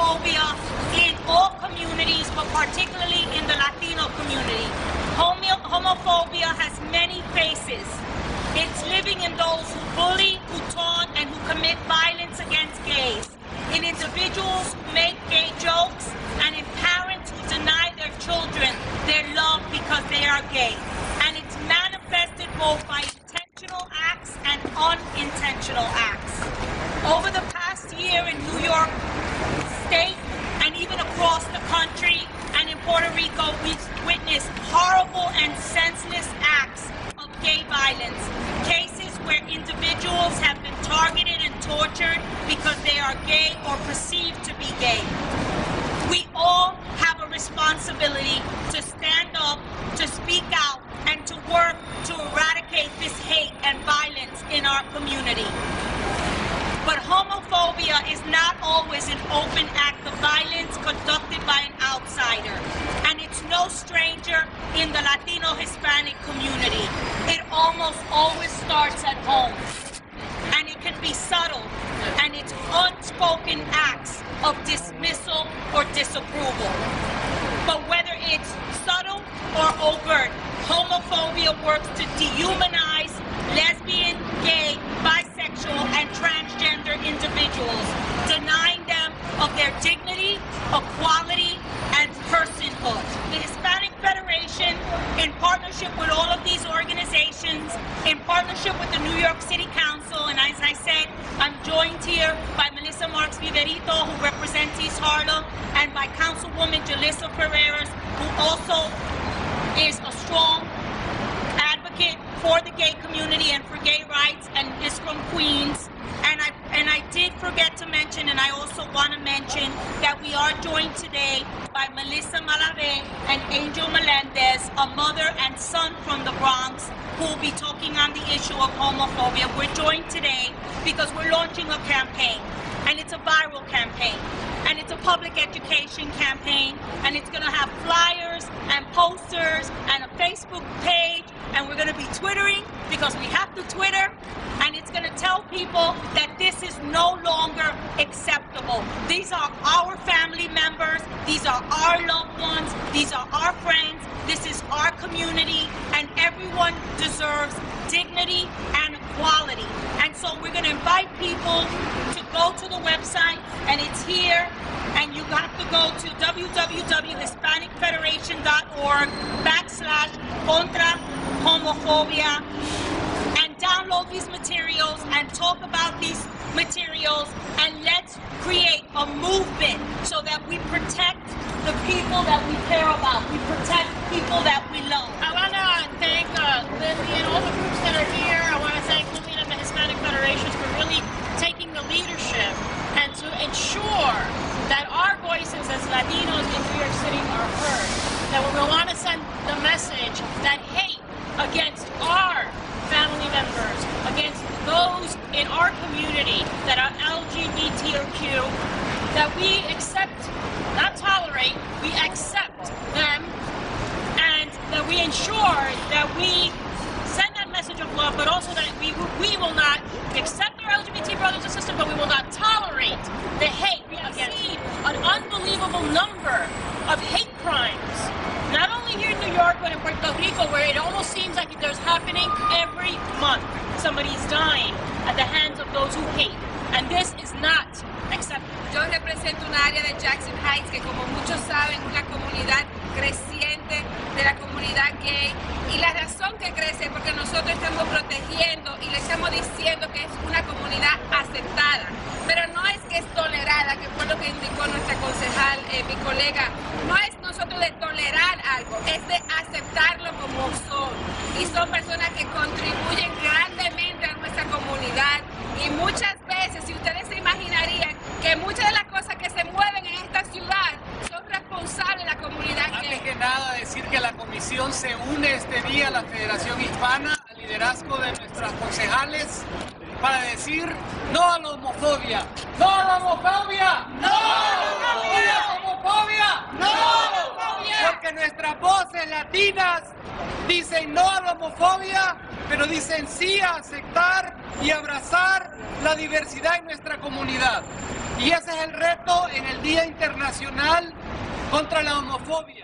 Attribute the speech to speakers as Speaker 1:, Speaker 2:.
Speaker 1: homophobia in all communities, but particularly in the Latino community. Homophobia has many faces. It's living in those who bully, who taunt, and who commit violence against gays, in individuals who make gay jokes, and in parents who deny their children their love because they are gay. And it's manifested both by intentional acts and unintentional acts. Over the past year in New York State and even across the country and in Puerto Rico, we've witnessed horrible and senseless acts of gay violence. Cases where individuals have been targeted and tortured because they are gay or perceived to be gay. We all have a responsibility to stand up, to speak out, and to work to eradicate this hate and violence in our community. But homophobia is not always an open act of violence conducted by an outsider. And it's no stranger in the Latino Hispanic community. It almost always starts at home. And it can be subtle, and it's unspoken acts of dismissal or disapproval. But whether it's subtle or overt, homophobia works to dehumanize lesbian, gay, bisexual, and transgender individuals, denying them of their dignity, equality, and personhood. The Hispanic Federation, in partnership with all of these organizations, in partnership with the New York City Council, and as I said, I'm joined here by Melissa Marks Viverito, who represents East Harlem, and by Councilwoman Jalissa Pereira, who also is a strong advocate for the gay community and for gay rights and is from Queens. And I did forget to mention, and I also want to mention, that we are joined today by Melissa Malave and Angel Melendez, a mother and son from the Bronx, who will be talking on the issue of homophobia. We're joined today because we're launching a campaign, and it's a viral campaign, and it's a public education campaign, and it's going to have flyers and posters and a Facebook page, and we're going to be Twittering because we have to Twitter, and it's going to tell people that this is no longer acceptable. These are our family members, these are our loved ones, these are our friends, this is our community, and everyone deserves dignity and equality. And so we're going to invite people to go to the website, and it's here, and you have to go to www.hispanicfederation.org/contra-homophobia and download these materials and talk about these materials, and let's create a movement so that we protect the people that we care about. We protect people that we love.
Speaker 2: I want to thank Lily and all the groups that are here. I want to thank Lily and the Hispanic Federations for really taking the leadership and to ensure that our voices as Latinos in New York City are heard. That we want to send the message that hate against our family members, against those in our community that are LGBTQ, that we accept, not tolerate, we accept them, and that we ensure that we send that message of love, but also that we will not accept our LGBT brothers and sisters, but we will not tolerate the hate. We have seen an unbelievable number of hate crimes, not only here in New York, but in Puerto Rico, where it almost seems like there's happening every month. Somebody's dying at the hands of those who hate, and this is not acceptable.
Speaker 3: Yo represento un área de Jackson Heights que, como muchos saben, es una comunidad creciente de la comunidad gay, y la razón que crece es porque nosotros estamos protegiendo y le estamos diciendo que es una comunidad aceptada, pero no es que es tolerada, que fue lo que indicó nuestra concejal, mi colega. No es nosotros de tolerar algo, es de aceptarlo como son, y son personas que contribuyen grandemente a nuestra comunidad, y muchas veces, si ustedes se imaginarían que muchas de las cosas que se mueven en esta ciudad son responsables de la comunidad gay.
Speaker 4: Antes que nada, decir que la comisión se une este día a la Federación Hispana, al liderazgo de nuestras concejales, para decir no a la homofobia, no a la homofobia, no a la homofobia, no a la homofobia, porque nuestras voces latinas dicen no a la homofobia, pero dicen sí a aceptar y abrazar la diversidad en nuestra comunidad. Y ese es el reto en el Día Internacional contra la Homofobia.